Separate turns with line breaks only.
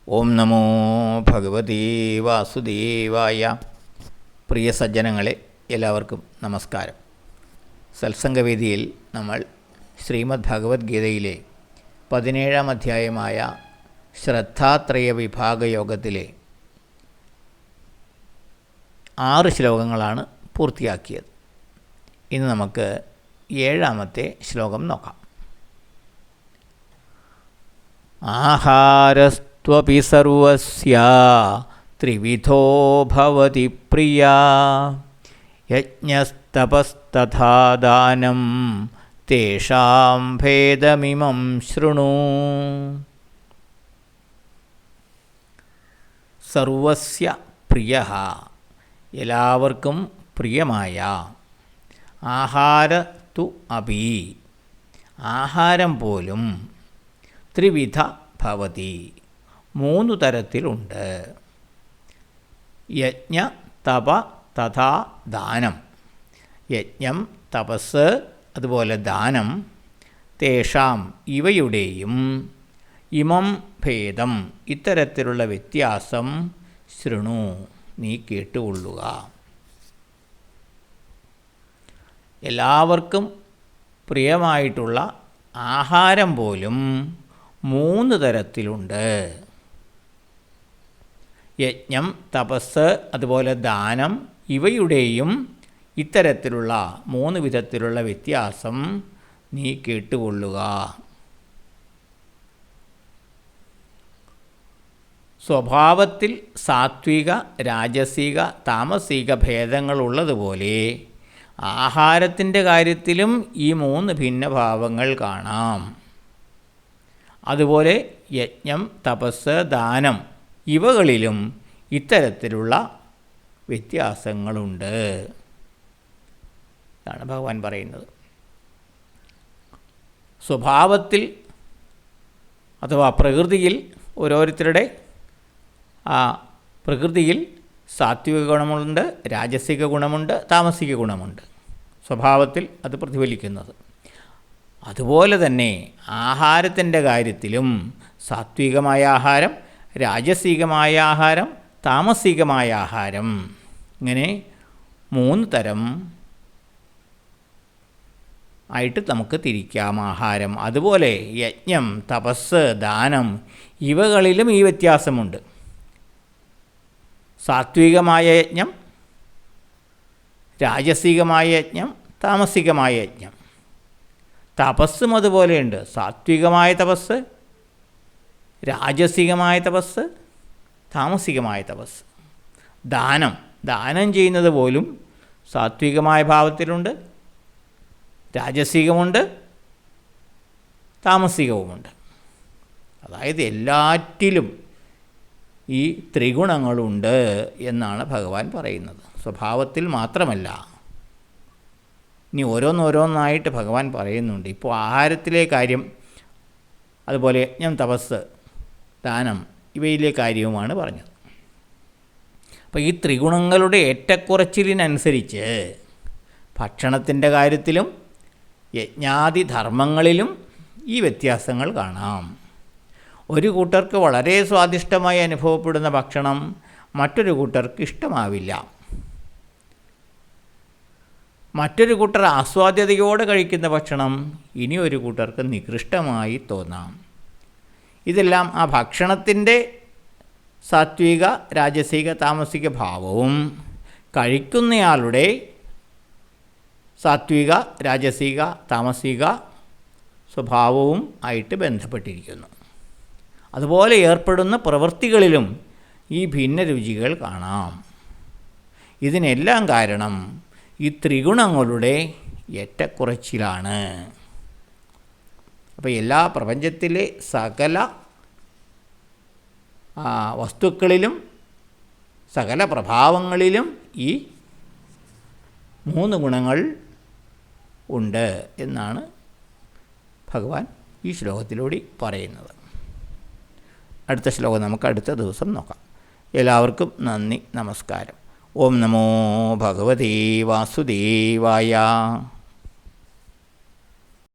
ഓം നമോ ഭഗവതീ വാസുദേവായ. പ്രിയ സജ്ജനങ്ങളെ, എല്ലാവർക്കും നമസ്കാരം. സത്സംഗവേദിയിൽ നമ്മൾ ശ്രീമദ് ഭഗവത്ഗീതയിലെ 17-ാം അധ്യായമായ ശ്രദ്ധാത്രയ വിഭാഗയോഗത്തിലെ 6 ശ്ലോകങ്ങളാണ് പൂർത്തിയാക്കിയത്. ഇന്ന് നമുക്ക് 7-ാമത്തെ ശ്ലോകം നോക്കാം. ആഹാരസ്ത്വപി സർവസ്യ ത്രിവിധോ ഭവതി പ്രിയാ യജ്ഞസ്തപസ്തഥാ ദാനം തേഷാം ഭേദമിമം ശൃണു. സർവസ്യ പ്രിയഃ, എല്ലാവർക്കും പ്രിയമായ, ആഹാരത്തു അപി, ആഹാരം പോലും, ത്രിവിധ ഭവതി, 3 തരത്തിലുണ്ട്. യജ്ഞ തപ തഥാ ദാനം, യജ്ഞം, തപസ്, അതുപോലെ ദാനം, തേഷാം, ഇവയുടെയും, ഇമം ഭേദം, ഇത്തരത്തിലുള്ള വ്യത്യാസം, ശൃണു, നീ കേട്ടുകൊള്ളുക. എല്ലാവർക്കും പ്രിയമായിട്ടുള്ള ആഹാരം പോലും 3 തരത്തിലുണ്ട്. യജ്ഞം, തപസ്, അതുപോലെ ദാനം, ഇവയുടെയും ഇത്തരത്തിലുള്ള 3 വിധത്തിലുള്ള വ്യത്യാസം നീ കേട്ടുകൊള്ളുക. സ്വഭാവത്തിൽ സാത്വിക, രാജസിക, താമസിക ഭേദങ്ങളുള്ളതുപോലെ ആഹാരത്തിൻ്റെ കാര്യത്തിലും ഈ 3 ഭിന്നഭാവങ്ങൾ കാണാം. അതുപോലെ യജ്ഞം, തപസ്, ദാനം, ഇവകളിലും ഇത്തരത്തിലുള്ള വ്യത്യാസങ്ങളുണ്ട് എന്നാണ് ഭഗവാൻ പറയുന്നത്. സ്വഭാവത്തിൽ അഥവാ പ്രകൃതിയിൽ ഓരോരുത്തരുടെ പ്രകൃതിയിൽ സാത്വിക ഗുണമുണ്ട്, രാജസിക ഗുണമുണ്ട്, താമസിക ഗുണമുണ്ട്. സ്വഭാവത്തിൽ അത് പ്രതിഫലിക്കുന്നത്. അതുപോലെ തന്നെ ആഹാരത്തിൻ്റെ കാര്യത്തിലും സാത്വികമായ ആഹാരം, രാജസികമായ ആഹാരം, താമസികമായ ആഹാരം, ഇങ്ങനെ 3 തരം ആയിട്ട് നമുക്ക് തിരിക്കാം ആഹാരം. അതുപോലെ യജ്ഞം, തപസ്, ദാനം, ഇവകളിലും ഈ വ്യത്യാസമുണ്ട്. സാത്വികമായ യജ്ഞം, രാജസികമായ യജ്ഞം, താമസികമായ യജ്ഞം. തപസ്സും അതുപോലെയുണ്ട്. സാത്വികമായ തപസ്, രാജസികമായ തപസ്, താമസികമായ തപസ്. ദാനം ചെയ്യുന്നത് പോലും സാത്വികമായ ഭാവത്തിലുണ്ട്, രാജസികമുണ്ട്, താമസികവുമുണ്ട്. അതായത് എല്ലാറ്റിലും ഈ ത്രിഗുണങ്ങളുണ്ട് എന്നാണ് ഭഗവാൻ പറയുന്നത്. സ്വഭാവത്തിൽ മാത്രമല്ല, ഇനി ഓരോന്നോരോന്നായിട്ട് ഭഗവാൻ പറയുന്നുണ്ട്. ഇപ്പോൾ ആഹാരത്തിലെ കാര്യം, അതുപോലെ യജ്ഞം, തപസ്, ദാനം, ഇവയിലെ കാര്യവുമാണ് പറഞ്ഞത്. അപ്പോൾ ഈ ത്രിഗുണങ്ങളുടെ ഏറ്റക്കുറച്ചിലിനനുസരിച്ച് ഭക്ഷണത്തിൻ്റെ കാര്യത്തിലും യജ്ഞാദി ധർമ്മങ്ങളിലും ഈ വ്യത്യാസങ്ങൾ കാണാം. ഒരു കൂട്ടർക്ക് വളരെ സ്വാദിഷ്ടമായി അനുഭവപ്പെടുന്ന ഭക്ഷണം മറ്റൊരു കൂട്ടർക്ക് ഇഷ്ടമാവില്ല. മറ്റൊരു കൂട്ടർ ആസ്വാദ്യതയോടെ കഴിക്കുന്ന ഭക്ഷണം ഇനി ഒരു കൂട്ടർക്ക് നികൃഷ്ടമായി തോന്നാം. ഇതെല്ലാം ആ ഭക്ഷണത്തിൻ്റെ സാത്വിക, രാജസിക, താമസിക ഭാവവും കഴിക്കുന്നയാളുടെ സാത്വിക, രാജസിക, താമസിക സ്വഭാവവും ആയിട്ട് ബന്ധപ്പെട്ടിരിക്കുന്നു. അതുപോലെ ഏർപ്പെടുന്ന പ്രവൃത്തികളിലും ഈ ഭിന്ന രുചികൾ കാണാം. ഇതിനെല്ലാം കാരണം ഈ ത്രിഗുണങ്ങളുടെ ഏറ്റക്കുറച്ചിലാണ്. അപ്പോൾ എല്ലാ പ്രപഞ്ചത്തിലെ സകല വസ്തുക്കളിലും സകല പ്രഭാവങ്ങളിലും ഈ 3 ഗുണങ്ങൾ ഉണ്ട് എന്നാണ് ഭഗവാൻ ഈ ശ്ലോകത്തിലൂടെ പറയുന്നത്. അടുത്ത ശ്ലോകം നമുക്ക് അടുത്ത ദിവസം നോക്കാം. എല്ലാവർക്കും നന്ദി, നമസ്കാരം. ഓം നമോ ഭഗവതേ വാസുദേവായ.